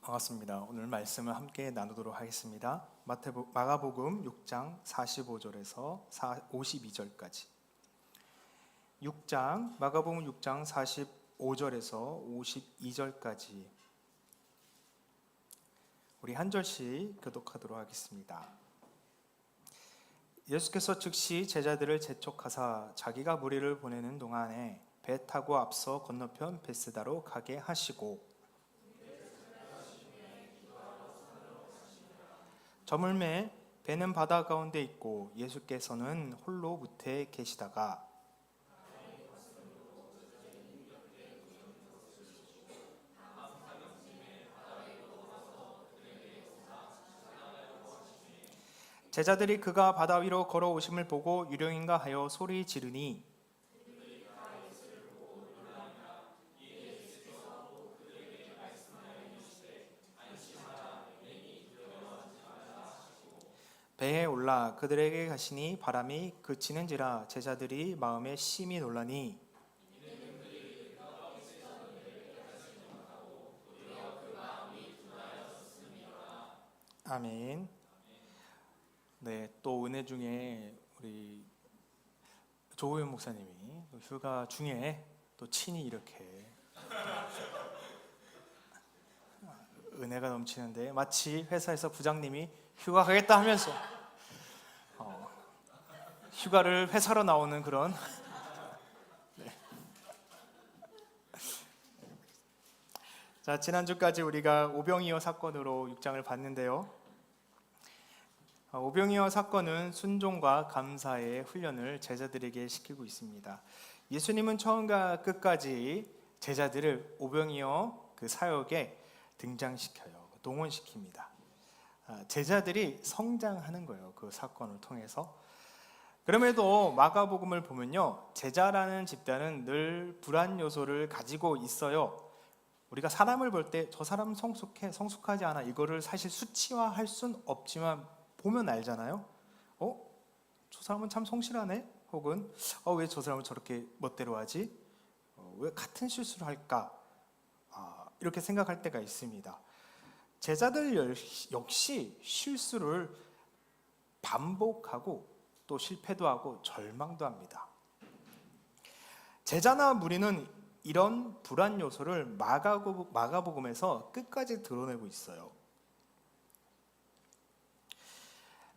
반갑습니다. 오늘 말씀을 함께 나누도록 하겠습니다. 마가복음 6장 45절에서 52절까지. 마가복음 6장 45절에서 52절까지 우리 한 절씩 교독하도록 하겠습니다. 예수께서 즉시 제자들을 재촉하사 자기가 무리를 보내는 동안에 배 타고 앞서 건너편 벳세다로 가게 하시고 저물매 배는 바다 가운데 있고 예수께서는 홀로 무태에 계시다가 제자들이 그가 바다 위로 걸어오심을 보고 유령인가 하여 소리 지르니 배에 올라 그들에게 가시니 바람이 그치는지라 제자들이 마음에 심히 놀라니 아멘. 네, 또 은혜 중에 우리 조우현 목사님이 휴가 중에 또 친히 이렇게 은혜가 넘치는데 마치 회사에서 부장님이 휴가 가겠다 하면서 휴가를 회사로 나오는 그런 네. 자, 지난주까지 우리가 오병이어 사건으로 6장을 봤는데요. 오병이어 사건은 순종과 감사의 훈련을 제자들에게 시키고 있습니다. 예수님은 처음과 끝까지 제자들을 오병이어 그 사역에 등장시켜요. 동원시킵니다. 제자들이 성장하는 거예요. 그 사건을 통해서. 그럼에도 마가복음을 보면요, 제자라는 집단은 늘 불안 요소를 가지고 있어요. 우리가 사람을 볼 때 저 사람은 성숙해, 성숙하지 않아, 이거를 사실 수치화할 순 없지만 보면 알잖아요. 저 사람은 참 성실하네. 혹은 왜 저 사람은 저렇게 멋대로 하지? 왜 같은 실수를 할까? 이렇게 생각할 때가 있습니다. 제자들 역시 실수를 반복하고 또 실패도 하고 절망도 합니다. 제자나 무리는 이런 불안 요소를 마가복음에서 끝까지 드러내고 있어요.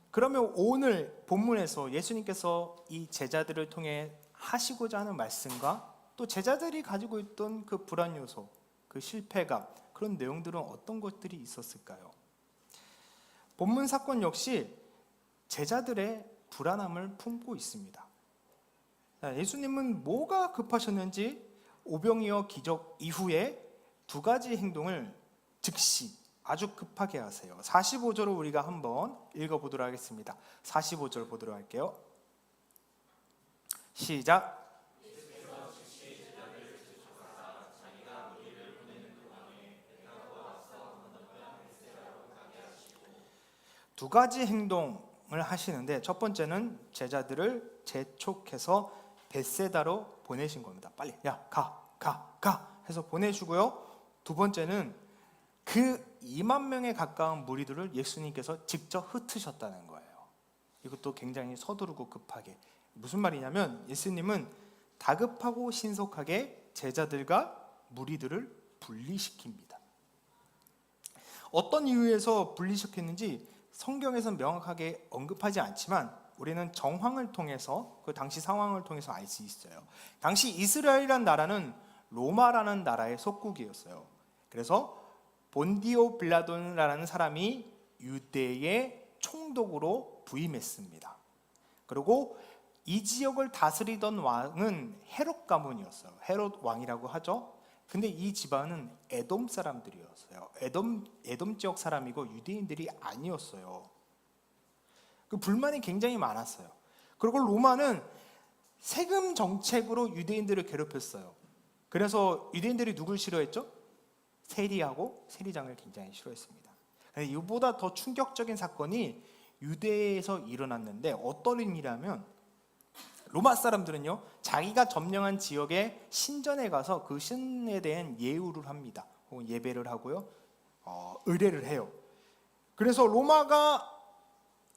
그러면 오늘 본문에서 예수님께서 이 제자들을 통해 하시고자 하는 말씀과 또 제자들이 가지고 있던 그 불안 요소, 그 실패감, 그런 내용들은 어떤 것들이 있었을까요? 본문 사건 역시 제자들의 불안함을 품고 있습니다. 예수님은 뭐가 급하셨는지 오병이어 기적 이후에 두 가지 행동을 즉시 아주 급하게 하세요. 45절을 우리가 한번 읽어보도록 하겠습니다. 45절 보도록 할게요. 시작. 두 가지 행동을 하시는데 첫 번째는 제자들을 재촉해서 벳세다로 보내신 겁니다. 빨리 가 해서 보내시고요. 두 번째는 그 2만 명에 가까운 무리들을 예수님께서 직접 흩으셨다는 거예요. 이것도 굉장히 서두르고 급하게. 무슨 말이냐면 예수님은 다급하고 신속하게 제자들과 무리들을 분리시킵니다. 어떤 이유에서 분리시켰는지 성경에서는 명확하게 언급하지 않지만 우리는 정황을 통해서 그 당시 상황을 통해서 알 수 있어요. 당시 이스라엘이라는 나라는 로마라는 나라의 속국이었어요. 그래서 본디오 빌라도라는 사람이 유대의 총독으로 부임했습니다. 그리고 이 지역을 다스리던 왕은 헤롯 가문이었어요. 헤롯 왕이라고 하죠. 근데 이 집안은 에돔 사람들이었어요. 에돔 지역 사람이고 유대인들이 아니었어요. 그 불만이 굉장히 많았어요. 그리고 로마는 세금 정책으로 유대인들을 괴롭혔어요. 그래서 유대인들이 누굴 싫어했죠? 세리하고 세리장을 굉장히 싫어했습니다. 이보다 더 충격적인 사건이 유대에서 일어났는데 어떤 일이라면 로마 사람들은요, 자기가 점령한 지역의 신전에 가서 그 신에 대한 예우를 합니다. 혹은 예배를 하고요. 의뢰를 해요. 그래서 로마가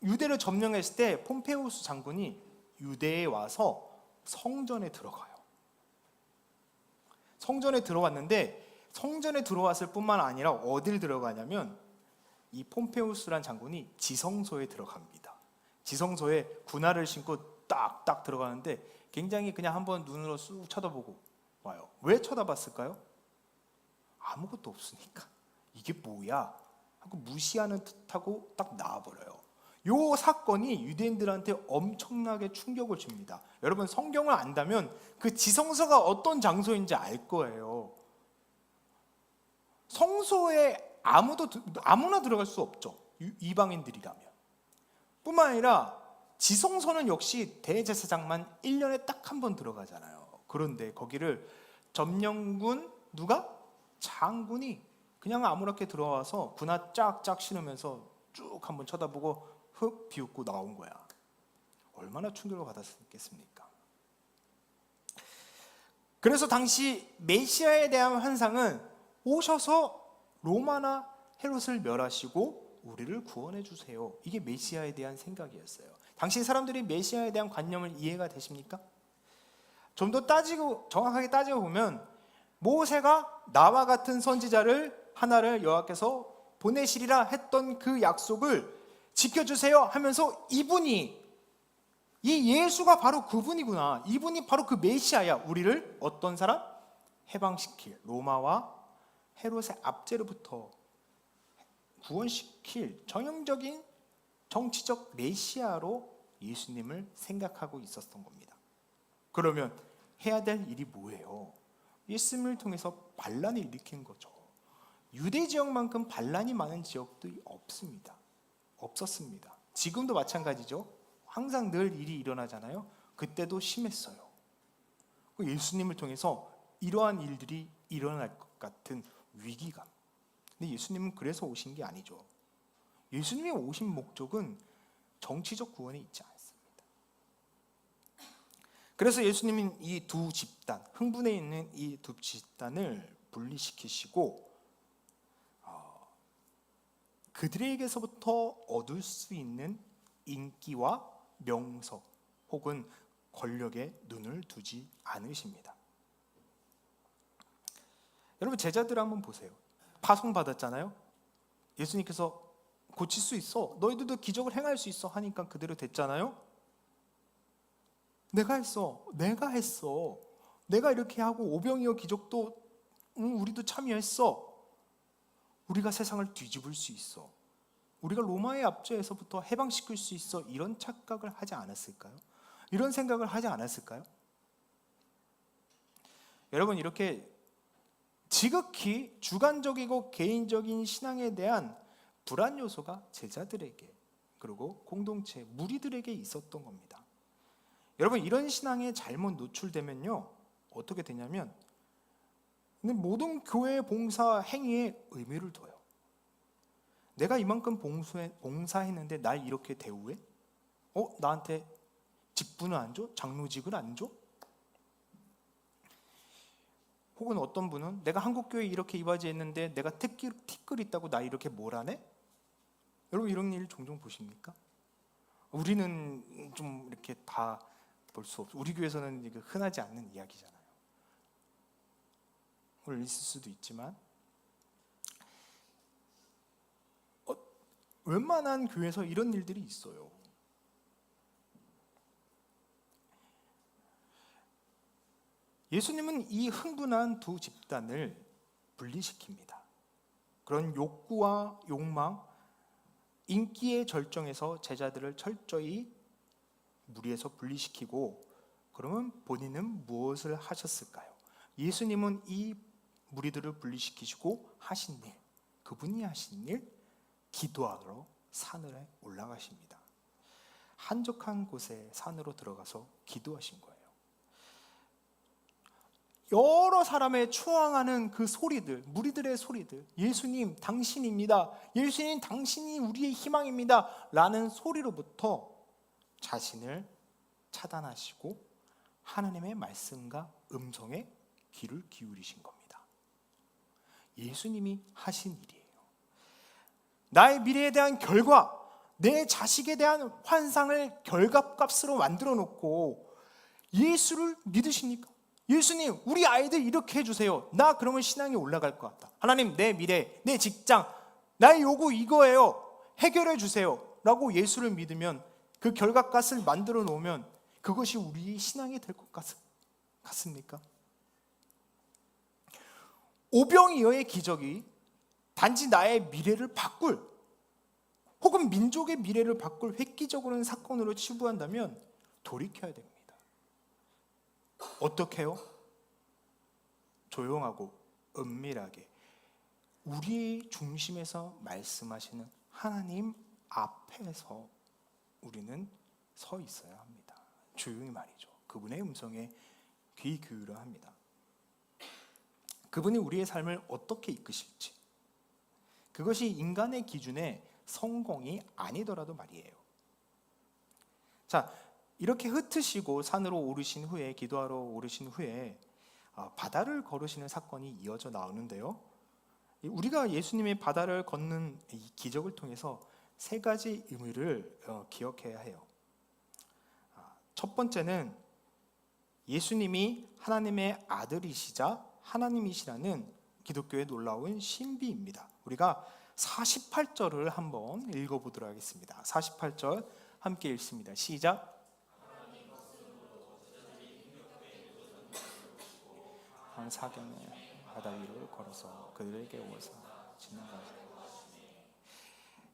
유대를 점령했을 때 폼페우스 장군이 유대에 와서 성전에 들어가요. 성전에 들어왔는데 성전에 들어왔을 뿐만 아니라 어딜 들어가냐면 이 폼페우스란 장군이 지성소에 들어갑니다. 지성소에 군화를 신고 딱딱 들어가는데 굉장히 그냥 한번 눈으로 쑥 쳐다보고 와요. 왜 쳐다봤을까요? 아무것도 없으니까. 이게 뭐야? 하고 무시하는 듯하고 딱 나와버려요. 이 사건이 유대인들한테 엄청나게 충격을 줍니다. 여러분 성경을 안다면 그 지성소가 어떤 장소인지 알 거예요. 성소에 아무나 들어갈 수 없죠. 이방인들이라면. 뿐만 아니라 지성소는 역시 대제사장만 1년에 딱 한 번 들어가잖아요. 그런데 거기를 점령군 누가? 장군이 그냥 아무렇게 들어와서 군화 쫙쫙 신으면서 쭉 한번 쳐다보고 흡 비웃고 나온 거야. 얼마나 충격을 받았겠습니까? 그래서 당시 메시아에 대한 환상은 오셔서 로마나 헤롯을 멸하시고 우리를 구원해 주세요. 이게 메시아에 대한 생각이었어요. 당시 사람들이 메시아에 대한 관념을 이해가 되십니까? 좀 더 정확하게 따지고 보면 모세가 나와 같은 선지자를 하나를 여호와께서 보내시리라 했던 그 약속을 지켜주세요 하면서 이 예수가 바로 그분이구나. 이분이 바로 그 메시아야. 우리를 어떤 사람? 해방시킬, 로마와 헤롯의 압제로부터 구원시킬 전형적인 정치적 메시아로 예수님을 생각하고 있었던 겁니다. 그러면 해야 될 일이 뭐예요? 예수님을 통해서 반란을 일으킨 거죠. 유대 지역만큼 반란이 많은 지역도 없었습니다. 지금도 마찬가지죠. 항상 늘 일이 일어나잖아요. 그때도 심했어요. 예수님을 통해서 이러한 일들이 일어날 것 같은 위기감. 근데 예수님은 그래서 오신 게 아니죠. 예수님이 오신 목적은 정치적 구원에 있지 않습니다. 그래서 예수님은 이 두 집단, 흥분해 있는 이 두 집단을 분리시키시고 그들에게서부터 얻을 수 있는 인기와 명성 혹은 권력에 눈을 두지 않으십니다. 여러분 제자들 한번 보세요. 파송받았잖아요. 예수님께서 고칠 수 있어, 너희들도 기적을 행할 수 있어 하니까 그대로 됐잖아요. 내가 했어. 내가 이렇게 하고 오병이어 기적도 우리도 참여했어. 우리가 세상을 뒤집을 수 있어. 우리가 로마의 압제에서부터 해방시킬 수 있어. 이런 착각을 하지 않았을까요? 이런 생각을 하지 않았을까요? 여러분 이렇게 지극히 주관적이고 개인적인 신앙에 대한 불안 요소가 제자들에게 그리고 공동체 무리들에게 있었던 겁니다. 여러분 이런 신앙에 잘못 노출되면요 어떻게 되냐면 모든 교회 봉사 행위에 의미를 둬요. 내가 이만큼 봉사했는데 날 이렇게 대우해? 나한테 직분을 안 줘? 장로직을 안 줘? 혹은 어떤 분은 내가 한국교회 이렇게 이바지했는데 내가 티끌 있다고 나 이렇게 몰아내? 여러분 이런 일 종종 보십니까? 우리는 좀 이렇게 다 볼 수 없어. 우리 교회에서는 이게 흔하지 않는 이야기잖아요. 오늘 있을 수도 있지만 웬만한 교회에서 이런 일들이 있어요. 예수님은 이 흥분한 두 집단을 분리시킵니다. 그런 욕구와 욕망, 인기의 절정에서 제자들을 철저히 무리에서 분리시키고 그러면 본인은 무엇을 하셨을까요? 예수님은 이 무리들을 분리시키시고 하신 일, 그분이 하신 일, 기도하러 산으로 올라가십니다. 한적한 곳에 산으로 들어가서 기도하신 거예요. 여러 사람의 추앙하는 그 소리들, 무리들의 소리들, 예수님 당신입니다, 예수님 당신이 우리의 희망입니다 라는 소리로부터 자신을 차단하시고 하나님의 말씀과 음성에 귀를 기울이신 겁니다. 예수님이 하신 일이에요. 나의 미래에 대한 결과, 내 자식에 대한 환상을 결과값으로 만들어 놓고 예수를 믿으십니까? 예수님, 우리 아이들 이렇게 해주세요. 나 그러면 신앙이 올라갈 것 같다. 하나님, 내 미래, 내 직장, 나의 요구 이거예요. 해결해 주세요. 라고 예수를 믿으면, 그 결과값을 만들어 놓으면 그것이 우리의 신앙이 될 것 같습니까? 오병이어의 기적이 단지 나의 미래를 바꿀, 혹은 민족의 미래를 바꿀 획기적인 사건으로 치부한다면 돌이켜야 됩니다. 어떻게 해요? 조용하고 은밀하게 우리 중심에서 말씀하시는 하나님 앞에서 우리는 서 있어야 합니다. 조용히 말이죠. 그분의 음성에 귀 기울여야 합니다. 그분이 우리의 삶을 어떻게 이끄실지, 그것이 인간의 기준에 성공이 아니더라도 말이에요. 자, 이렇게 흩으시고 산으로 오르신 후에, 기도하러 오르신 후에 바다를 걸으시는 사건이 이어져 나오는데요, 우리가 예수님의 바다를 걷는 이 기적을 통해서 세 가지 의미를 기억해야 해요. 첫 번째는 예수님이 하나님의 아들이시자 하나님이시라는 기독교의 놀라운 신비입니다. 우리가 48절을 한번 읽어보도록 하겠습니다. 48절 함께 읽습니다. 시작. 한 사경에 바다 위로 걸어서 그들에게 오사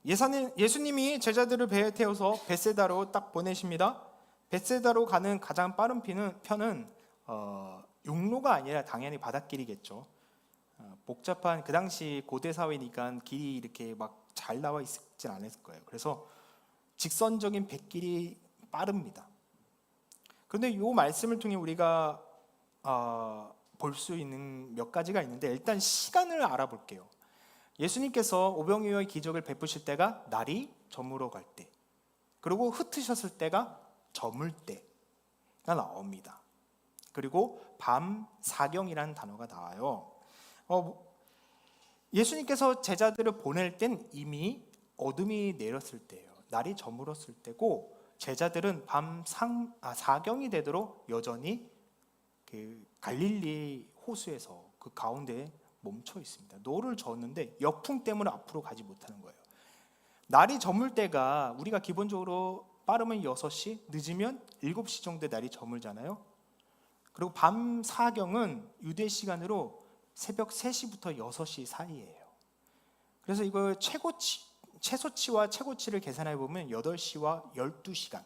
지나가시니, 예수님이 제자들을 배에 태워서 벳세다로 딱 보내십니다. 벳세다로 가는 가장 빠른 편은 육로가 아니라 당연히 바닷길이겠죠. 복잡한, 그 당시 고대 사회니까 길이 이렇게 막 잘 나와 있진 않았을 거예요. 그래서 직선적인 뱃길이 빠릅니다. 그런데 이 말씀을 통해 우리가 볼 수 있는 몇 가지가 있는데, 일단 시간을 알아볼게요. 예수님께서 오병이어의 기적을 베푸실 때가 날이 저물어 갈 때, 그리고 흩으셨을 때가 저물 때가 나옵니다. 그리고 밤 사경이라는 단어가 나와요. 예수님께서 제자들을 보낼 땐 이미 어둠이 내렸을 때예요. 날이 저물었을 때고, 제자들은 밤 사경이 되도록 여전히 그 갈릴리 호수에서 그 가운데에 멈춰 있습니다. 노를 저었는데 역풍 때문에 앞으로 가지 못하는 거예요. 날이 저물 때가 우리가 기본적으로 빠르면 6시, 늦으면 7시 정도에 날이 저물잖아요. 그리고 밤 사경은 유대 시간으로 새벽 3시부터 6시 사이예요. 그래서 이거 최소치와 최고치를 계산해 보면 8시와 12시간.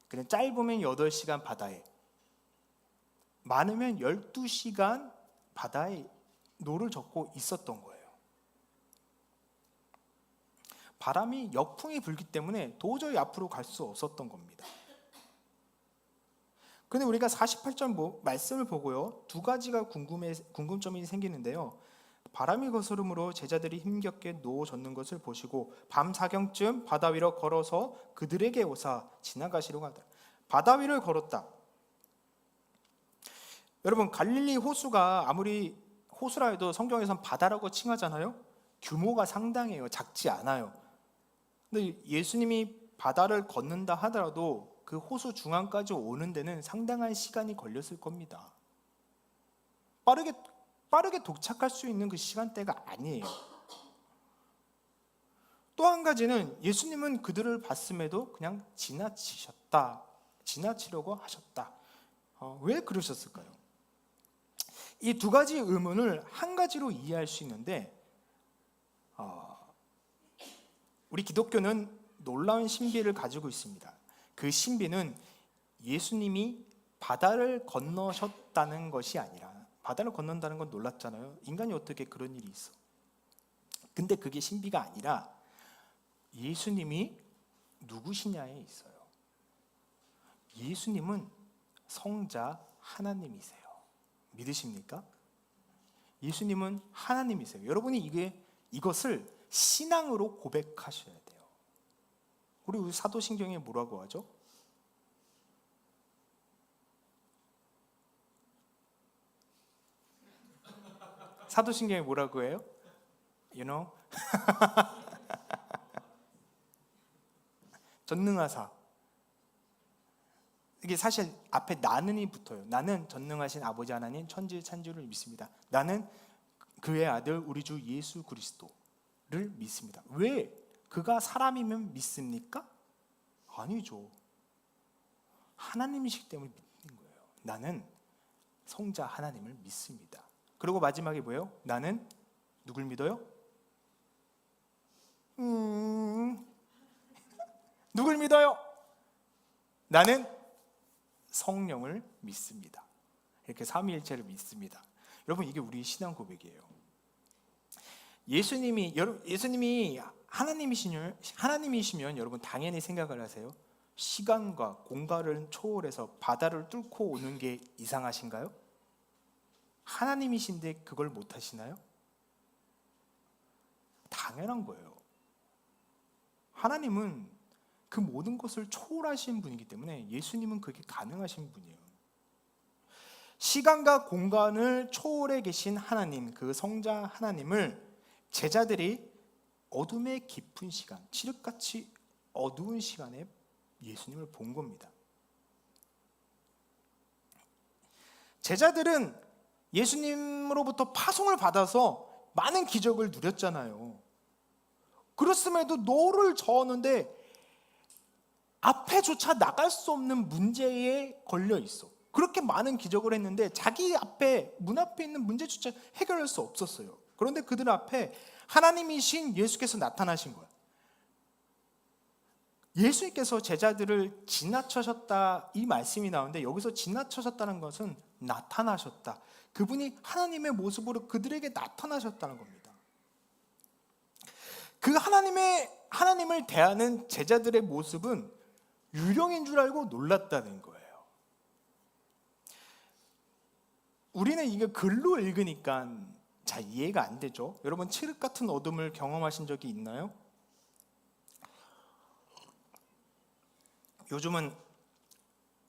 그냥 짧으면 8시간 바다에, 많으면 12시간 바다에 노를 젓고 있었던 거예요. 바람이 역풍이 불기 때문에 도저히 앞으로 갈 수 없었던 겁니다. 그런데 우리가 48절 말씀을 보고요, 두 가지가 궁금점이 생기는데요. 바람이 거스름으로 제자들이 힘겹게 노 젓는 것을 보시고 밤 사경쯤 바다 위로 걸어서 그들에게 오사 지나가시려고 하더라. 바다 위를 걸었다. 여러분, 갈릴리 호수가 아무리 호수라 해도 성경에선 바다라고 칭하잖아요. 규모가 상당해요. 작지 않아요. 근데 예수님이 바다를 걷는다 하더라도 그 호수 중앙까지 오는 데는 상당한 시간이 걸렸을 겁니다. 빠르게 도착할 수 있는 그 시간대가 아니에요. 또 한 가지는 예수님은 그들을 봤음에도 그냥 지나치려고 하셨다. 왜 그러셨을까요? 이 두 가지 의문을 한 가지로 이해할 수 있는데, 우리 기독교는 놀라운 신비를 가지고 있습니다. 그 신비는 예수님이 바다를 건너셨다는 것이 아니라, 바다를 건넌다는 건 놀랐잖아요. 인간이 어떻게 그런 일이 있어? 근데 그게 신비가 아니라 예수님이 누구시냐에 있어요. 예수님은 성자 하나님이세요. 믿으십니까? 예수님은 하나님이세요. 여러분이 이것을 신앙으로 고백하셔야 돼요. 우리 사도신경에 뭐라고 하죠? 사도신경에 뭐라고 해요? You know? 전능하사. 이게 사실 앞에 나는이 붙어요. 나는 전능하신 아버지 하나님 천지의 창조를 믿습니다. 나는 그의 아들 우리 주 예수 그리스도를 믿습니다. 왜? 그가 사람이면 믿습니까? 아니죠. 하나님이시기 때문에 믿는 거예요. 나는 성자 하나님을 믿습니다. 그리고 마지막에 뭐예요? 나는 누굴 믿어요? 누굴 믿어요? 나는 성령을 믿습니다. 이렇게 삼위일체를 믿습니다. 여러분, 이게 우리 신앙 고백이에요. 예수님이 하나님이시면 여러분 당연히 생각을 하세요. 시간과 공간을 초월해서 바다를 뚫고 오는 게 이상하신가요? 하나님이신데 그걸 못 하시나요? 당연한 거예요. 하나님은 그 모든 것을 초월하신 분이기 때문에 예수님은 그게 가능하신 분이에요. 시간과 공간을 초월해 계신 하나님, 그 성자 하나님을 제자들이 어둠의 깊은 시간, 칠흑같이 어두운 시간에 예수님을 본 겁니다. 제자들은 예수님으로부터 파송을 받아서 많은 기적을 누렸잖아요. 그렇음에도 노를 저었는데 앞에조차 나갈 수 없는 문제에 걸려 있어. 그렇게 많은 기적을 했는데 자기 앞에, 문 앞에 있는 문제조차 해결할 수 없었어요. 그런데 그들 앞에 하나님이신 예수께서 나타나신 거예요. 예수님께서 제자들을 지나쳐셨다, 이 말씀이 나오는데 여기서 지나쳐셨다는 것은 나타나셨다. 그분이 하나님의 모습으로 그들에게 나타나셨다는 겁니다. 그 하나님을 대하는 제자들의 모습은 유령인 줄 알고 놀랐다는 거예요. 우리는 이게 글로 읽으니까 잘 이해가 안 되죠. 여러분, 칠흑 같은 어둠을 경험하신 적이 있나요? 요즘은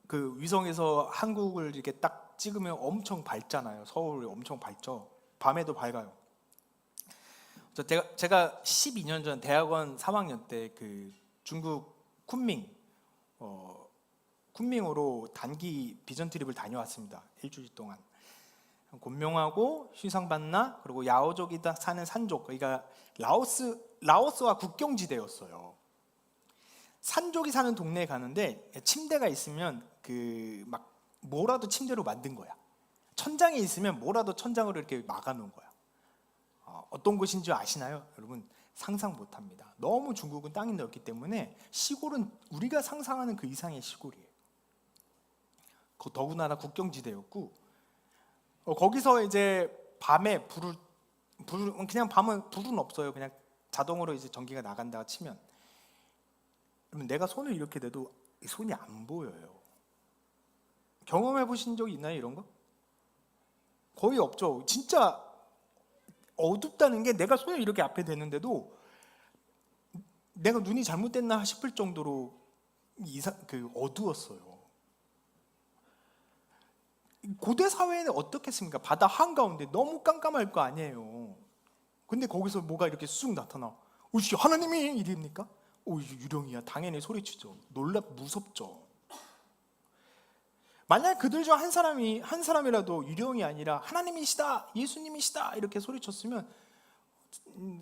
그 위성에서 한국을 이렇게 딱 찍으면 엄청 밝잖아요. 서울이 엄청 밝죠. 밤에도 밝아요. 제가 12년 전 대학원 3학년 때 그 중국 쿤밍으로 단기 비전 트립을 다녀왔습니다. 일주일 동안. 곤명하고 휘성반나 그리고 야오족이 사는 산족, 그러니까 라오스와 국경지대였어요. 산족이 사는 동네에 가는데 침대가 있으면 그 막 뭐라도 침대로 만든 거야. 천장에 있으면 뭐라도 천장으로 이렇게 막아놓은 거야. 어떤 곳인지 아시나요? 여러분, 상상 못합니다. 너무 중국은 땅이 넓기 때문에 시골은 우리가 상상하는 그 이상의 시골이에요. 더군다나 국경지대였고, 거기서 이제 밤에 그냥 밤은 불은 없어요. 그냥 자동으로 이제 전기가 나간다 치면, 그러면 내가 손을 이렇게 대도 손이 안 보여요. 경험해 보신 적이 있나요, 이런 거? 거의 없죠. 진짜 어둡다는 게 내가 손을 이렇게 앞에 대는데도 내가 눈이 잘못됐나 싶을 정도로 어두웠어요. 고대 사회는 어떻겠습니까? 바다 한가운데 너무 깜깜할 거 아니에요. 근데 거기서 뭐가 이렇게 쑥 나타나. 오씨, 하나님이 이립니까? 유령이야. 당연히 소리치죠. 무섭죠. 만약 그들 중 한 사람이라도 유령이 아니라 하나님이시다, 예수님이시다 이렇게 소리쳤으면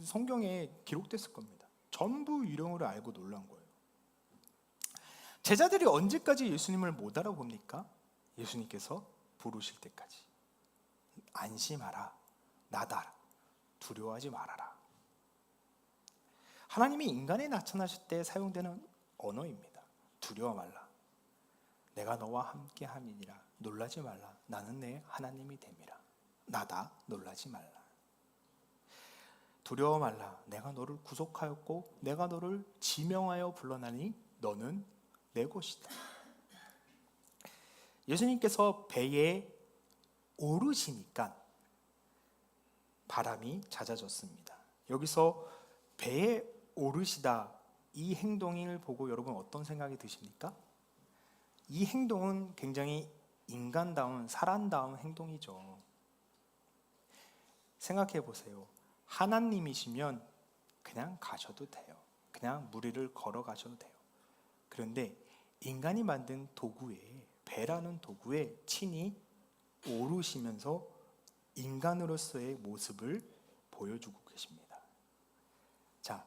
성경에 기록됐을 겁니다. 전부 유령으로 알고 놀란 거예요. 제자들이 언제까지 예수님을 못 알아봅니까? 예수님께서 부르실 때까지. 안심하라, 나다, 두려워하지 말아라. 하나님이 인간에 나타나실 때 사용되는 언어입니다. 두려워 말라, 내가 너와 함께 함이니라. 놀라지 말라, 나는 내 하나님이 됨이라. 나다, 놀라지 말라. 두려워 말라, 내가 너를 구속하였고 내가 너를 지명하여 불러나니 너는 내 것이다. 예수님께서 배에 오르시니까 바람이 잦아졌습니다. 여기서 배에 오르시다, 이 행동을 보고 여러분 어떤 생각이 드십니까? 이 행동은 굉장히 인간다운, 사람다운 행동이죠. 생각해 보세요. 하나님이시면 그냥 가셔도 돼요. 그냥 물 위를 걸어가셔도 돼요. 그런데 인간이 만든 도구에, 배라는 도구에 친히 오르시면서 인간으로서의 모습을 보여주고 계십니다. 자,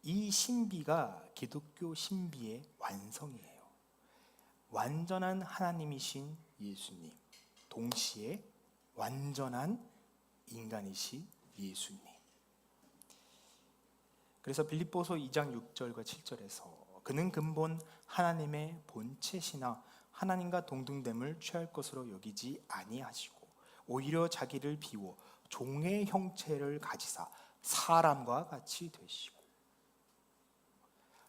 이 신비가 기독교 신비의 완성이에요. 완전한 하나님이신 예수님, 동시에 완전한 인간이신 예수님. 그래서 빌립보서 2장 6절과 7절에서 그는 근본 하나님의 본체시나 하나님과 동등됨을 취할 것으로 여기지 아니하시고 오히려 자기를 비워 종의 형체를 가지사 사람과 같이 되시고,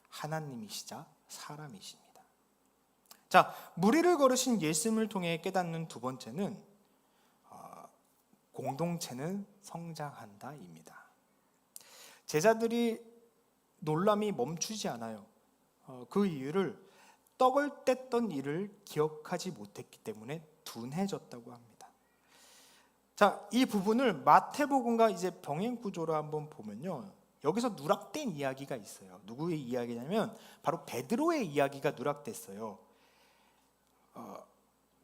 하나님이시자 사람이십니다. 자, 무리를 걸으신 예수님을 통해 깨닫는 두 번째는 공동체는 성장한다입니다. 제자들이 놀람이 멈추지 않아요. 그 이유를 떡을 뗐던 일을 기억하지 못했기 때문에 둔해졌다고 합니다. 자, 이 부분을 마태복음과 이제 병행 구조로 한번 보면요, 여기서 누락된 이야기가 있어요. 누구의 이야기냐면 바로 베드로의 이야기가 누락됐어요.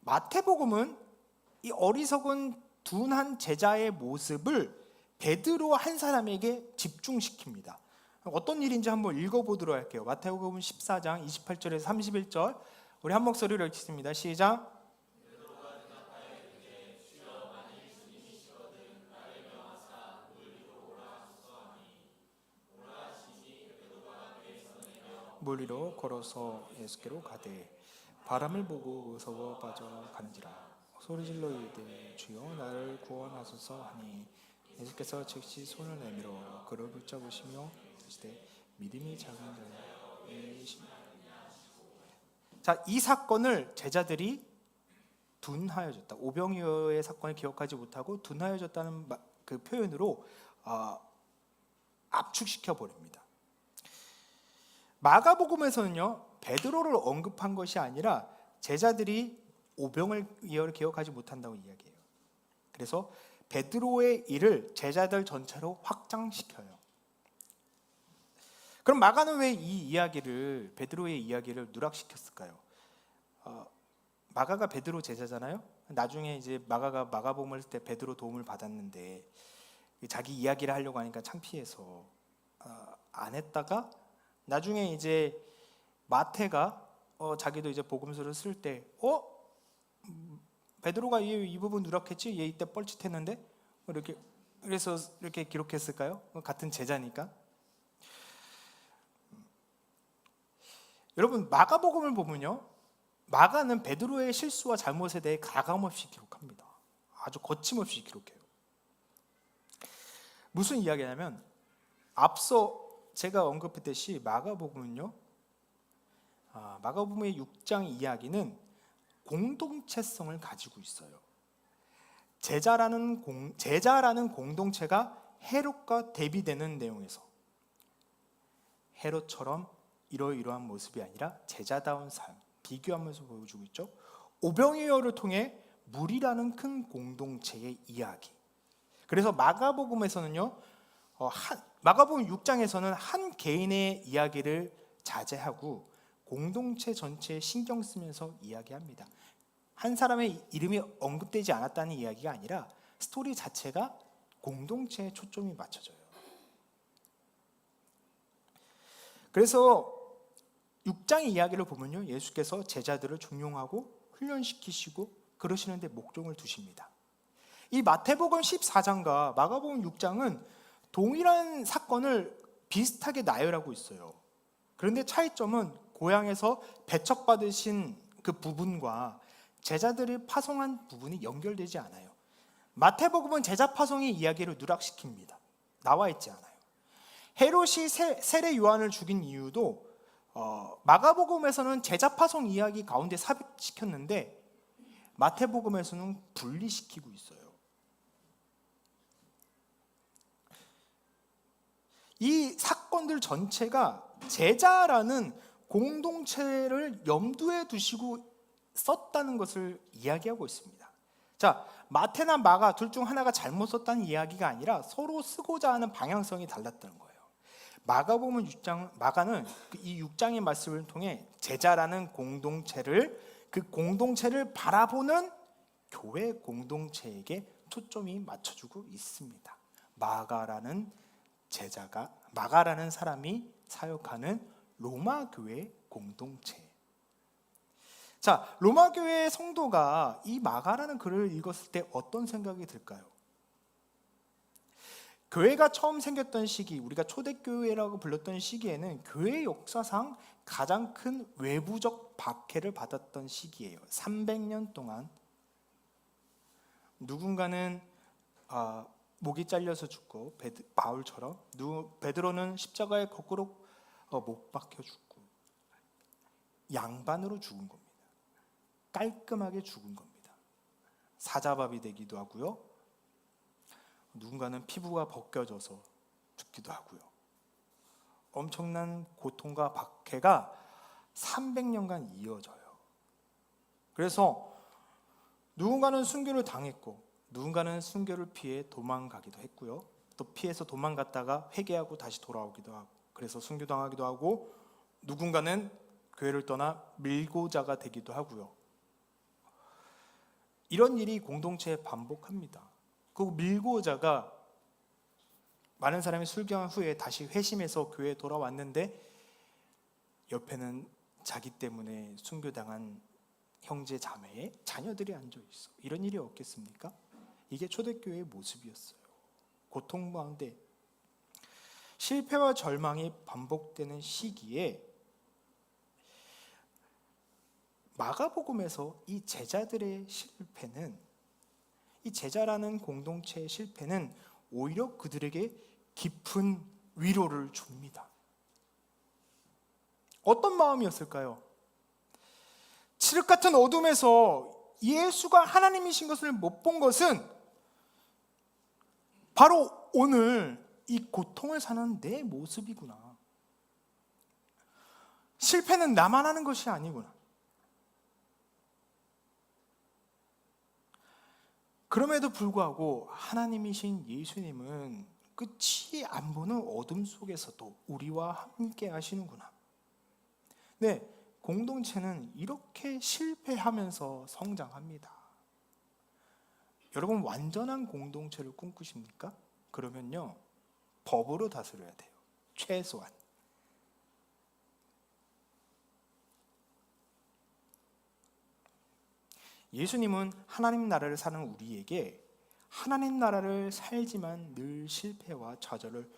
마태복음은 이 어리석은 둔한 제자의 모습을 베드로 한 사람에게 집중시킵니다. 어떤 일인지 한번 읽어보도록 할게요. 마태복음 14장 28절에서 31절, 우리 한 목소리로 읽겠습니다. 시작. 물 위로 걸어서 예수께로 가되 바람을 보고 무서워 빠져가는지라 소리질러 이르되 주여 나를 구원하소서 하니 예수께서 즉시 손을 내밀어 그를 붙잡으시며 이르시되 믿음이 작은 자여. 자, 이 사건을 제자들이 둔하여졌다, 오병이어의 사건을 기억하지 못하고 둔하여졌다는 그 표현으로 압축시켜 버립니다. 마가복음에서는요, 베드로를 언급한 것이 아니라 제자들이 오병이어를 기억하지 못한다고 이야기해요. 그래서 베드로의 일을 제자들 전체로 확장시켜요. 그럼 마가는 왜 이 이야기를, 베드로의 이야기를 누락시켰을까요? 마가가 베드로 제자잖아요. 나중에 이제 마가가 마가복음을 쓸 때 베드로 도움을 받았는데 자기 이야기를 하려고 하니까 창피해서 안 했다가 나중에 이제 마태가 자기도 이제 복음서를 쓸 때 베드로가 이 부분 누락했지? 얘 이때 뻘짓했는데? 이렇게, 그래서 이렇게 기록했을까요? 같은 제자니까. 여러분, 마가복음을 보면요, 마가는 베드로의 실수와 잘못에 대해 가감없이 기록합니다. 아주 거침없이 기록해요. 무슨 이야기냐면 앞서 제가 언급했듯이 마가복음은요, 마가복음의 6장 이야기는 공동체성을 가지고 있어요. 제자라는 공동체가 헤롯과 대비되는 내용에서 헤롯처럼 이러이러한 모습이 아니라 제자다운 삶, 비교하면서 보여주고 있죠. 오병이어를 통해 무리라는 큰 공동체의 이야기. 그래서 마가복음에서는요, 마가복음 6장에서는 한 개인의 이야기를 자제하고 공동체 전체에 신경 쓰면서 이야기합니다. 한 사람의 이름이 언급되지 않았다는 이야기가 아니라 스토리 자체가 공동체에 초점이 맞춰져요. 그래서 6장의 이야기를 보면요, 예수께서 제자들을 중용하고 훈련시키시고 그러시는데 목적을 두십니다. 이 마태복음 14장과 마가복음 6장은 동일한 사건을 비슷하게 나열하고 있어요. 그런데 차이점은 고향에서 배척받으신 그 부분과 제자들이 파송한 부분이 연결되지 않아요. 마태복음은 제자 파송의 이야기를 누락시킵니다. 나와 있지 않아요. 헤롯이 세례 요한을 죽인 이유도 마가복음에서는 제자 파송 이야기 가운데 삽입시켰는데 마태복음에서는 분리시키고 있어요. 이 사건들 전체가 제자라는 공동체를 염두에 두시고 썼다는 것을 이야기하고 있습니다. 자, 마태나 마가 둘 중 하나가 잘못 썼다는 이야기가 아니라 서로 쓰고자 하는 방향성이 달랐다는 거예요. 마가복음 6장, 마가는 이 6장의 말씀을 통해 제자라는 공동체를, 그 공동체를 바라보는 교회 공동체에게 초점이 맞춰주고 있습니다. 마가라는 사람이 사역하는 로마 교회 공동체. 자, 로마 교회 성도가 이 마가라는 글을 읽었을 때 어떤 생각이 들까요? 교회가 처음 생겼던 시기, 우리가 초대교회라고 불렀던 시기에는 교회 역사상 가장 큰 외부적 박해를 받았던 시기예요. 300년 동안 누군가는 목이 잘려서 죽고, 바울처럼 베드로는 십자가에 거꾸로 못 박혀 죽고 양반으로 죽은 겁니다. 깔끔하게 죽은 겁니다. 사자밥이 되기도 하고요, 누군가는 피부가 벗겨져서 죽기도 하고요. 엄청난 고통과 박해가 300년간 이어져요. 그래서 누군가는 순교를 당했고, 누군가는 순교를 피해 도망가기도 했고요, 또 피해서 도망갔다가 회개하고 다시 돌아오기도 하고, 그래서 순교당하기도 하고, 누군가는 교회를 떠나 밀고자가 되기도 하고요. 이런 일이 공동체에 반복합니다. 그 밀고자가 많은 사람이 술경한 후에 다시 회심해서 교회에 돌아왔는데, 옆에는 자기 때문에 순교당한 형제 자매의 자녀들이 앉아 있어. 이런 일이 없겠습니까? 이게 초대교회의 모습이었어요. 고통 가운데 실패와 절망이 반복되는 시기에 마가복음에서 이 제자들의 실패는, 이 제자라는 공동체의 실패는 오히려 그들에게 깊은 위로를 줍니다. 어떤 마음이었을까요? 칠흑 같은 어둠에서 예수가 하나님이신 것을 못 본 것은 바로 오늘 이 고통을 사는 내 모습이구나. 실패는 나만 하는 것이 아니구나. 그럼에도 불구하고 하나님이신 예수님은 끝이 안 보는 어둠 속에서도 우리와 함께 하시는구나. 네, 공동체는 이렇게 실패하면서 성장합니다. 여러분, 완전한 공동체를 꿈꾸십니까? 그러면요, 법으로 다스려야 돼요. 최소한. 예수님은 하나님 나라를 사는 우리에게 하나님 나라를 살지만 늘 실패와 좌절을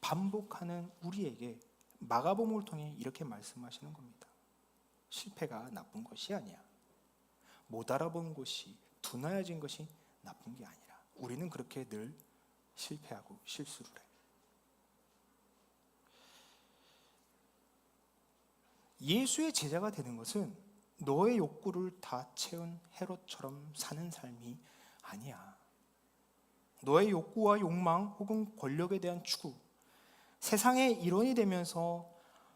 반복하는 우리에게 마가복음을 통해 이렇게 말씀하시는 겁니다. 실패가 나쁜 것이 아니야. 못 알아본 것이, 둔하여진 것이 나쁜 게 아니라 우리는 그렇게 늘 실패하고 실수를 해. 예수의 제자가 되는 것은 너의 욕구를 다 채운 헤롯처럼 사는 삶이 아니야. 너의 욕구와 욕망 혹은 권력에 대한 추구, 세상의 일원이 되면서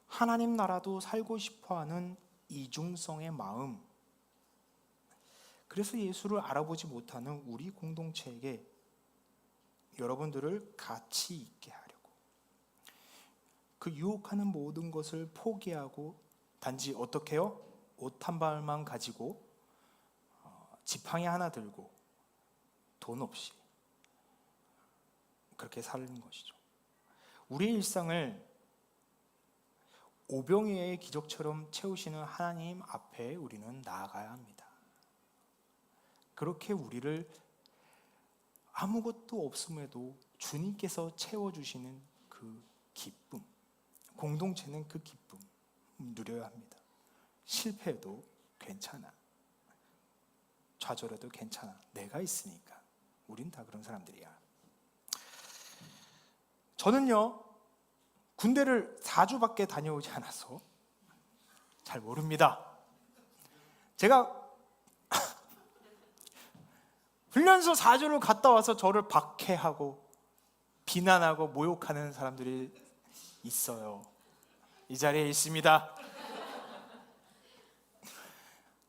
하나님 나라도 살고 싶어하는 이중성의 마음, 그래서 예수를 알아보지 못하는 우리 공동체에게 여러분들을 가치 있게 하려고, 그 유혹하는 모든 것을 포기하고 단지 어떻게 해요? 옷 한 벌만 가지고 지팡이 하나 들고 돈 없이 그렇게 사는 것이죠. 우리의 일상을 오병이어의 기적처럼 채우시는 하나님 앞에 우리는 나아가야 합니다. 그렇게 우리를 아무것도 없음에도 주님께서 채워주시는 그 기쁨, 공동체는 그 기쁨 누려야 합니다. 실패해도 괜찮아, 좌절해도 괜찮아, 내가 있으니까. 우린 다 그런 사람들이야. 저는요, 군대를 4주밖에 다녀오지 않아서 잘 모릅니다. 제가 훈련소 4주를 갔다 와서 저를 박해하고 비난하고 모욕하는 사람들이 있어요. 이 자리에 있습니다.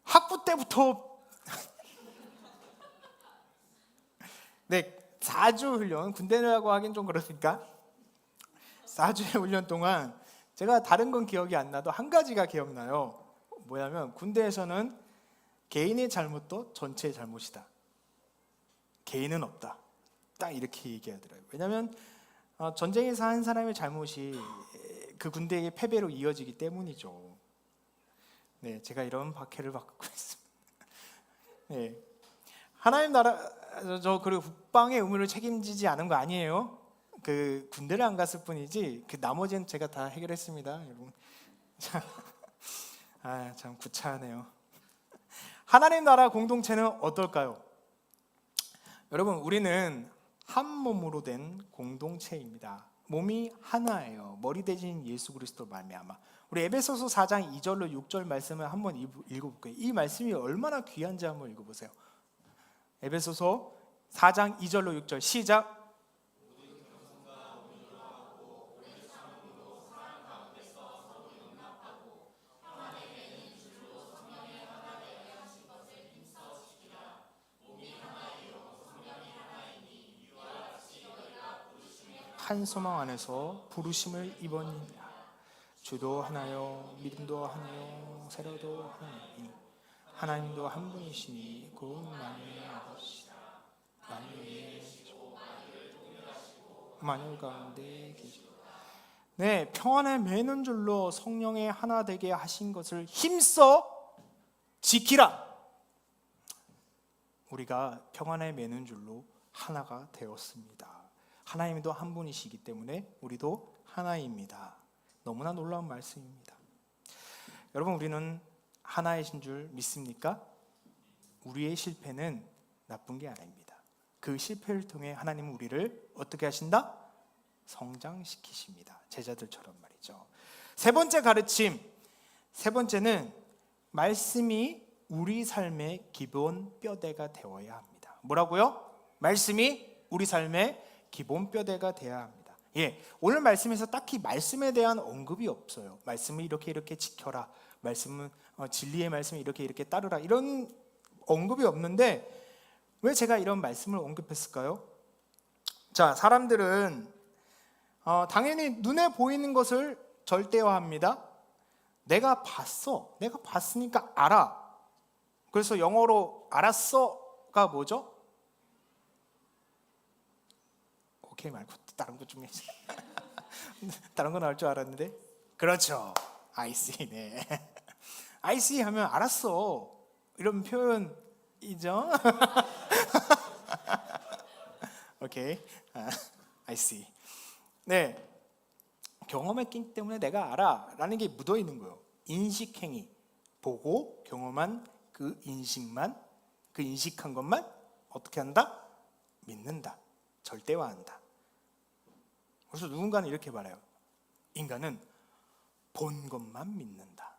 학부 때부터 네, 4주 훈련, 군대라고 하긴 좀 그렇으니까 4주의 훈련 동안 제가 다른 건 기억이 안 나도 한 가지가 기억나요. 뭐냐면 군대에서는 개인의 잘못도 전체의 잘못이다. 개인은 없다. 딱 이렇게 얘기하더라고요. 왜냐하면 전쟁에서 한 사람의 잘못이 그 군대의 패배로 이어지기 때문이죠. 네, 제가 이런 박해를 받고 있습니다. 네, 하나님 나라 그리고 국방의 의무를 책임지지 않은 거 아니에요. 그 군대를 안 갔을 뿐이지 그 나머지는 제가 다 해결했습니다, 여러분. 참 구차하네요. 하나님 나라 공동체는 어떨까요? 여러분, 우리는 한 몸으로 된 공동체입니다. 몸이 하나예요. 머리 대신 예수 그리스도 말미암아. 우리 에베소서 4장 2절로 6절 말씀을 한번 읽어볼게요. 이 말씀이 얼마나 귀한지 한번 읽어보세요. 에베소서 4장 2절로 6절 시작. 한 소망 안에서 부르심을 입었느니라. 주도 하나요, 믿음도 하나요, 세례도 하나니 하나님도 한 분이시니 곧 만유의 아버지시다. 만유 가운데 계시고, 네, 평안에 매는 줄로 성령의 하나 되게 하신 것을 힘써 지키라. 우리가 평안에 매는 줄로 하나가 되었습니다. 하나님도 한 분이시기 때문에 우리도 하나입니다. 너무나 놀라운 말씀입니다. 여러분, 우리는 하나이신 줄 믿습니까? 우리의 실패는 나쁜 게 아닙니다. 그 실패를 통해 하나님은 우리를 어떻게 하신다? 성장시키십니다. 제자들처럼 말이죠. 세 번째 가르침, 세 번째는 말씀이 우리 삶의 기본 뼈대가 되어야 합니다. 뭐라고요? 말씀이 우리 삶의 기본 뼈대가 되어야 합니다. 오늘 말씀에서 딱히 말씀에 대한 언급이 없어요. 말씀을 이렇게 지켜라. 말씀은 진리의 말씀을 이렇게 따르라. 이런 언급이 없는데 왜 제가 이런 말씀을 언급했을까요? 자, 사람들은 당연히 눈에 보이는 것을 절대화합니다. 내가 봤으니까 알아. 그래서 영어로 알았어가 뭐죠? 오케이 말고 다른 것 중에 다른 거 나올 줄 알았는데, 그렇죠, I see. 네, I see 하면 알았어 이런 표현이죠. 오케이, I see. 네, 경험했기 때문에 내가 알아 라는 게 묻어 있는 거예요. 인식행위, 보고 경험한 그 인식만, 그 인식한 것만 어떻게 한다? 믿는다, 절대화한다. 그래서 누군가는 이렇게 말해요. 인간은 본 것만 믿는다.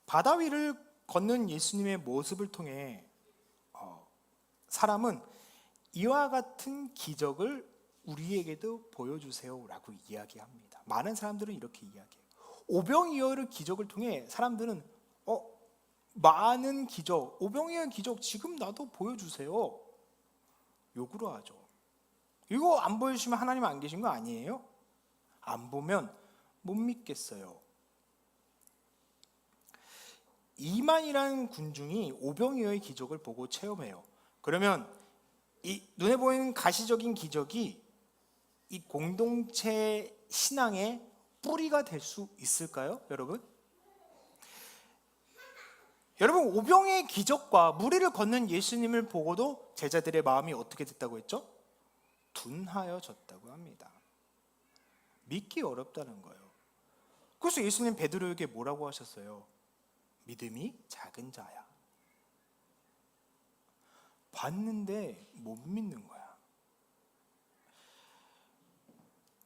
바다 위를 걷는 예수님의 모습을 통해 사람은 이와 같은 기적을 우리에게도 보여주세요라고 이야기합니다. 많은 사람들은 이렇게 이야기해요. 오병이어의 기적을 통해 사람들은 많은 기적, 오병이어의 기적 지금 나도 보여주세요 요구를 하죠. 이거 안 보여주시면 하나님 안 계신 거 아니에요? 안 보면 못 믿겠어요. 2만이라는 군중이 오병이어의 기적을 보고 체험해요. 그러면 이 눈에 보이는 가시적인 기적이 이 공동체 신앙의 뿌리가 될 수 있을까요, 여러분? 여러분, 오병이어의 기적과 무리를 걷는 예수님을 보고도 제자들의 마음이 어떻게 됐다고 했죠? 둔하여졌다고 합니다. 믿기 어렵다는 거예요. 그래서 예수님 베드로에게 뭐라고 하셨어요? 믿음이 작은 자야. 봤는데 못 믿는 거야.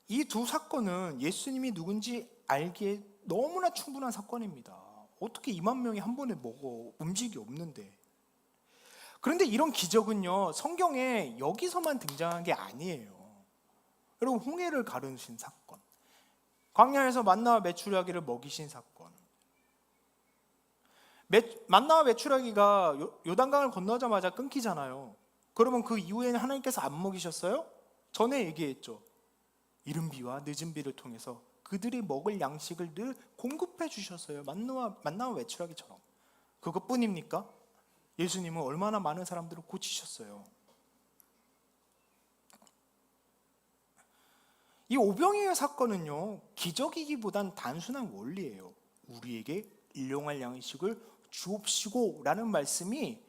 이 두 사건은 예수님이 누군지 알기에 너무나 충분한 사건입니다. 어떻게 2만 명이 한 번에 먹어? 움직이 없는데. 그런데 이런 기적은요, 성경에 여기서만 등장한 게 아니에요. 여러분, 홍해를 가르신 사건, 광야에서 만나와 메추라기를 먹이신 사건, 만나와 메추라기가 요단강을 건너자마자 끊기잖아요. 그러면 그 이후에는 하나님께서 안 먹이셨어요? 전에 얘기했죠. 이른 비와 늦은 비를 통해서 그들이 먹을 양식을 늘 공급해 주셨어요. 만나와 외출하기처럼. 그것뿐입니까? 예수님은 얼마나 많은 사람들을 고치셨어요. 이 오병이의 사건은요, 기적이기보단 단순한 원리예요. 우리에게 일용할 양식을 주옵시고 라는 말씀이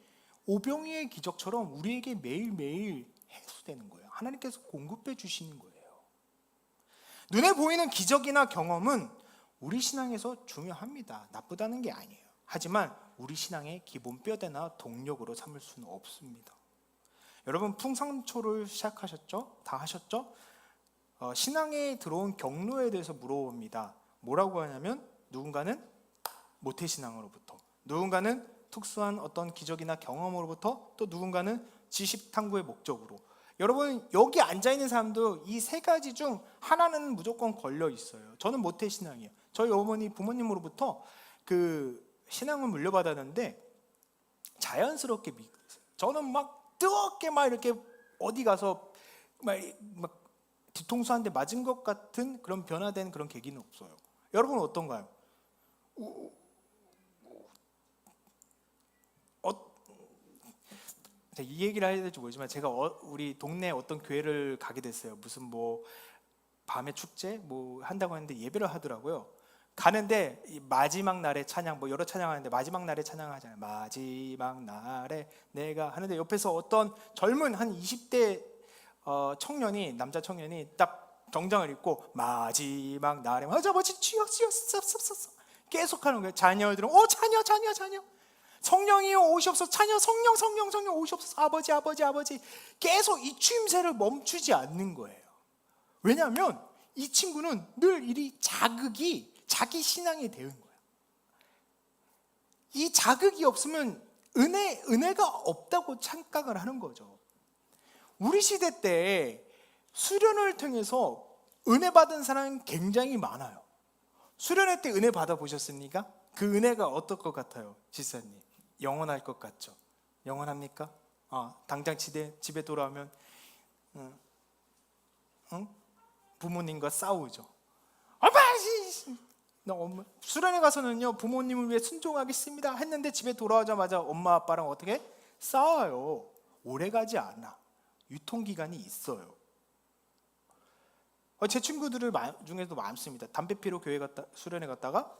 오병이의 기적처럼 우리에게 매일매일 해소되는 거예요. 하나님께서 공급해 주시는 거예요. 눈에 보이는 기적이나 경험은 우리 신앙에서 중요합니다. 나쁘다는 게 아니에요. 하지만 우리 신앙의 기본 뼈대나 동력으로 삼을 수는 없습니다. 여러분, 풍상초를 시작하셨죠? 다 하셨죠? 신앙에 들어온 경로에 대해서 물어봅니다. 뭐라고 하냐면 누군가는 모태신앙으로부터, 누군가는 특수한 어떤 기적이나 경험으로부터, 또 누군가는 지식 탐구의 목적으로. 여러분, 여기 앉아있는 사람도 이 세 가지 중 하나는 무조건 걸려 있어요. 저는 모태신앙이에요. 저희 어머니 부모님으로부터 그 신앙을 물려받았는데 자연스럽게 믿었어요. 저는 막 뜨겁게 막 이렇게 어디 가서 막 뒤통수 한 대 맞은 것 같은 그런 변화된 그런 계기는 없어요. 여러분은 어떤가요? 이 얘기를 해야 될지 모르지만 제가 우리 동네 어떤 교회를 가게 됐어요. 무슨 뭐 밤에 축제 뭐 한다고 했는데 예배를 하더라고요. 가는데 이 마지막 날에 찬양, 뭐 여러 찬양하는데 마지막 날에 찬양하잖아요. 마지막 날에 내가 하는데 옆에서 어떤 젊은 한 20대 청년이, 남자 청년이 딱 정장을 입고 마지막 날에 아버지 주여 계속하는 거예요. 자녀들은 자녀 성령이여 오시옵소서, 자녀 성령 오시옵소서, 아버지 계속 이 추임새를 멈추지 않는 거예요. 왜냐하면 이 친구는 늘 이 자극이 자기 신앙이 되는 거예요. 이 자극이 없으면 은혜가 없다고 착각을 하는 거죠. 우리 시대 때 수련을 통해서 은혜 받은 사람은 굉장히 많아요. 수련회 때 은혜 받아 보셨습니까? 그 은혜가 어떨 것 같아요, 지사님? 영원할 것 같죠? 영원합니까? 당장 집에 돌아오면 부모님과 싸우죠. 엄마 수련회 가서는요, 부모님을 위해 순종하겠습니다 했는데 집에 돌아오자마자 엄마 아빠랑 어떻게 싸워요. 오래가지 않아. 유통기간이 있어요. 제 친구들 중에도 많습니다. 담배 피러 수련회 갔다가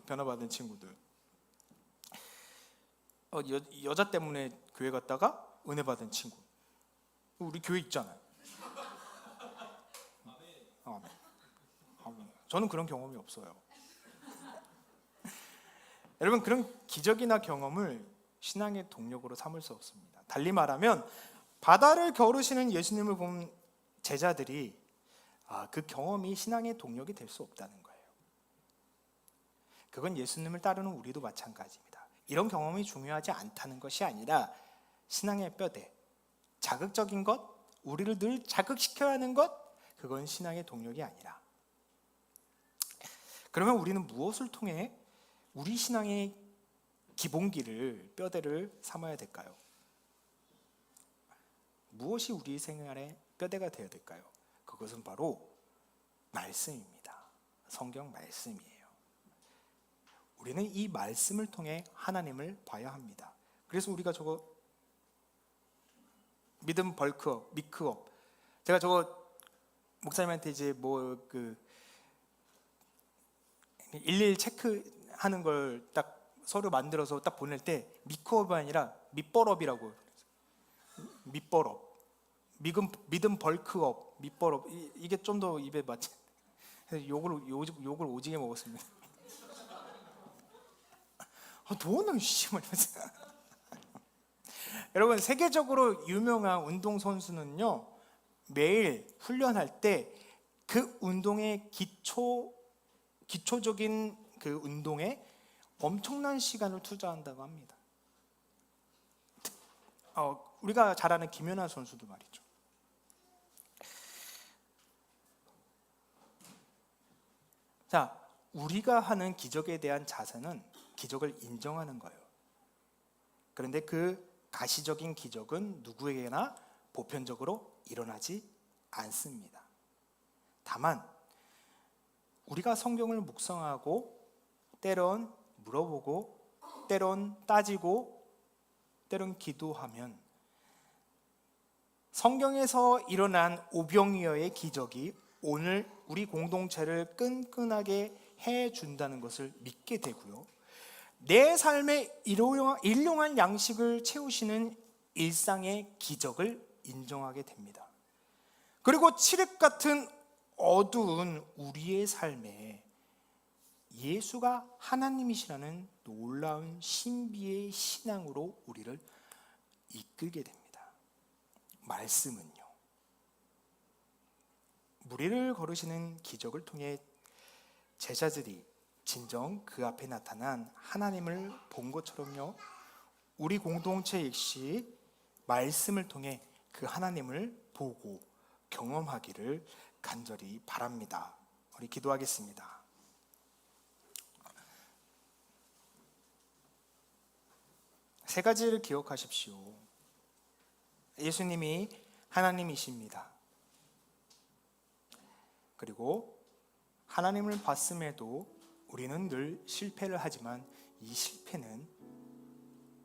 변화받은 친구들. 여자 때문에 교회 갔다가 은혜 받은 친구. 우리 교회 있잖아요. 저는 그런 경험이 없어요. 여러분, 그런 기적이나 경험을 신앙의 동력으로 삼을 수 없습니다. 달리 말하면 바다를 겨루시는 예수님을 본 제자들이 그 경험이 신앙의 동력이 될 수 없다는 거예요. 그건 예수님을 따르는 우리도 마찬가지입니다. 이런 경험이 중요하지 않다는 것이 아니라 신앙의 뼈대, 자극적인 것, 우리를 늘 자극시켜야 하는 것, 그건 신앙의 동력이 아니라. 그러면 우리는 무엇을 통해 우리 신앙의 기본기를, 뼈대를 삼아야 될까요? 무엇이 우리 생활의 뼈대가 되어야 될까요? 그것은 바로 말씀입니다. 성경 말씀이에요. 우리는 이 말씀을 통해 하나님을 봐야 합니다. 그래서 우리가 저거 믿음 벌크업, 미크업, 제가 저거 목사님한테 이제 일일 체크하는 걸 딱 서류 만들어서 딱 보낼 때 미크업이 아니라 밑벌업이라고. 밑벌업, 믿음 벌크업, 밑벌업, 이게 좀 더 입에 맞지. 욕을 오지게 먹었습니다. 너는 씨발이면서. 여러분, 세계적으로 유명한 운동 선수는요, 매일 훈련할 때 그 운동의 기초적인 그 운동에 엄청난 시간을 투자한다고 합니다. 우리가 잘 아는 김연아 선수도 말이죠. 자, 우리가 하는 기적에 대한 자세는 기적을 인정하는 거예요. 그런데 그 가시적인 기적은 누구에게나 보편적으로 일어나지 않습니다. 다만 우리가 성경을 묵상하고 때론 물어보고 때론 따지고 때론 기도하면 성경에서 일어난 오병이어의 기적이 오늘 우리 공동체를 끈끈하게 해준다는 것을 믿게 되고요, 내 삶의 일용할 양식을 채우시는 일상의 기적을 인정하게 됩니다. 그리고 칠흑 같은 어두운 우리의 삶에 예수가 하나님이시라는 놀라운 신비의 신앙으로 우리를 이끌게 됩니다. 말씀은요, 무리를 걸으시는 기적을 통해 제자들이 진정 그 앞에 나타난 하나님을 본 것처럼요, 우리 공동체 역시 말씀을 통해 그 하나님을 보고 경험하기를 간절히 바랍니다. 우리 기도하겠습니다. 세 가지를 기억하십시오. 예수님이 하나님이십니다. 그리고 하나님을 봤음에도 우리는 늘 실패를 하지만 이 실패는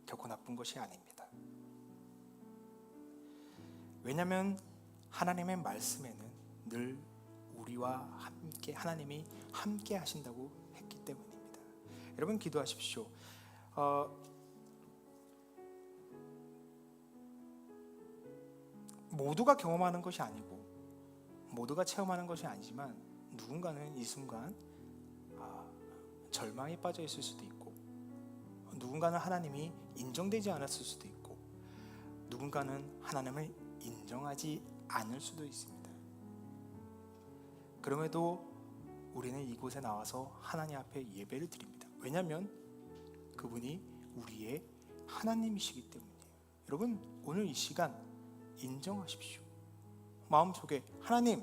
결코 나쁜 것이 아닙니다. 왜냐하면 하나님의 말씀에는 늘 우리와 함께 하나님이 함께 하신다고 했기 때문입니다. 여러분 기도하십시오. 모두가 경험하는 것이 아니고 모두가 체험하는 것이 아니지만 누군가는 이 순간 절망에 빠져 있을 수도 있고, 누군가는 하나님이 인정되지 않았을 수도 있고, 누군가는 하나님을 인정하지 않을 수도 있습니다. 그럼에도 우리는 이곳에 나와서 하나님 앞에 예배를 드립니다. 왜냐하면 그분이 우리의 하나님이시기 때문이에요. 여러분 오늘 이 시간 인정하십시오. 마음속에 하나님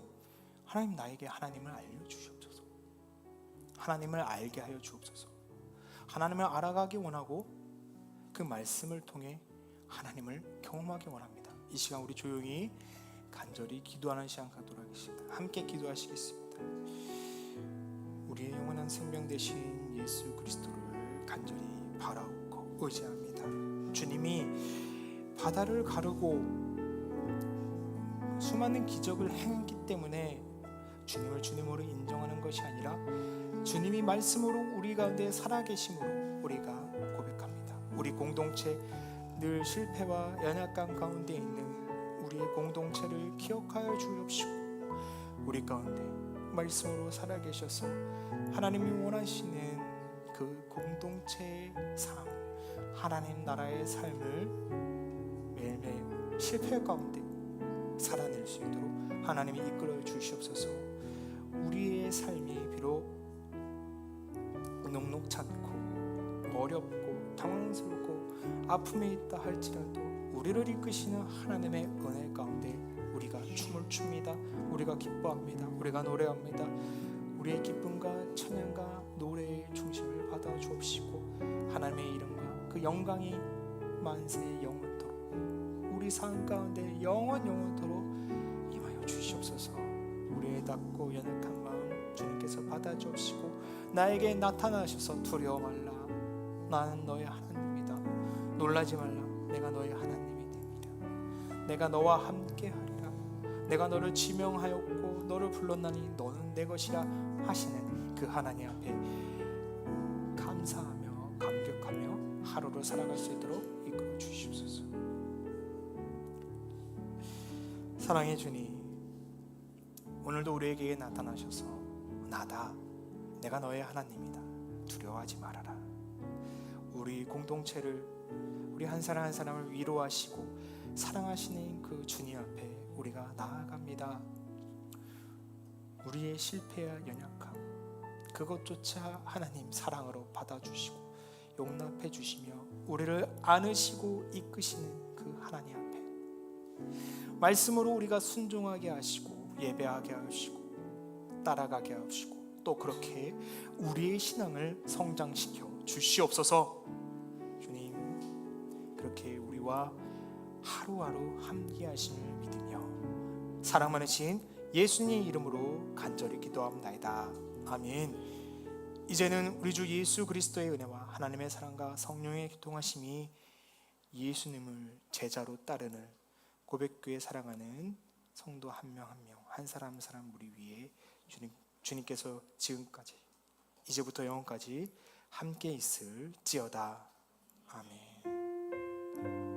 나에게 하나님을 알려주시옵소서. 하나님을 알게 하여 주옵소서. 하나님을 알아가기 원하고 그 말씀을 통해 하나님을 경험하기 원합니다. 이 시간 우리 조용히 간절히 기도하는 시간 갖도록 하겠습니다. 함께 기도하시겠습니다. 우리의 영원한 생명 되신 예수 그리스도를 간절히 바라옵고 의지합니다. 주님이 바다를 가르고 수많은 기적을 행했기 때문에 주님을 주님으로 인정하는 것이 아니라 주님이 말씀으로 우리 가운데 살아계심으로 우리가 고백합니다. 우리 공동체 늘 실패와 연약감 가운데 있는 우리의 공동체를 기억하여 주옵시고 우리 가운데 말씀으로 살아계셔서 하나님이 원하시는 그 공동체의 삶, 하나님 나라의 삶을 매일매일 실패 가운데 살아낼 수 있도록 하나님이 이끌어 주시옵소서. 우리의 삶이 비록 녹록찮고 어렵고 당황스럽고 아픔에 있다 할지라도 우리를 이끄시는 하나님의 은혜 가운데 우리가 춤을 춥니다. 우리가 기뻐합니다. 우리가 노래합니다. 우리의 기쁨과 찬양과 노래의 중심을 받아 주옵시고 하나님의 이름과 그 영광이 만세 영원토록 우리 삶 가운데 영원토록 임하여 주시옵소서. 우리의 낮고 연약한 마음 주님께서 받아 주옵시고 나에게 나타나셔서 두려워 말라. 나는 너의 하나님이다. 놀라지 말라. 내가 너의 하나님이 됩니다. 내가 너와 함께 하리라. 내가 너를 지명하였고 너를 불렀나니 너는 내 것이라 하시는 그 하나님 앞에 감사하며 감격하며 하루를 살아갈 수 있도록 이끌어 주시옵소서. 사랑의 주님, 오늘도 우리에게 나타나셔서 나다, 내가 너의 하나님이다, 두려워하지 말아라. 우리 공동체를, 우리 한 사람 한 사람을 위로하시고 사랑하시는 그 주님 앞에 우리가 나아갑니다. 우리의 실패와 연약함 그것조차 하나님 사랑으로 받아주시고 용납해 주시며 우리를 안으시고 이끄시는 그 하나님 앞에 말씀으로 우리가 순종하게 하시고 예배하게 하시고 따라가게 하시고 또 그렇게 우리의 신앙을 성장시켜 주시옵소서. 주님, 그렇게 우리와 하루하루 함께 하심을 믿으며 사랑 많으신 예수님 이름으로 간절히 기도합나이다. 아멘. 이제는 우리 주 예수 그리스도의 은혜와 하나님의 사랑과 성령의 교통하심이 예수님을 제자로 따르는 고백교회 사랑하는 성도 한 명 한 명, 한 사람 한 사람 우리 위에 주님께서 지금까지 이제부터 영원까지 함께 있을지어다. 아멘.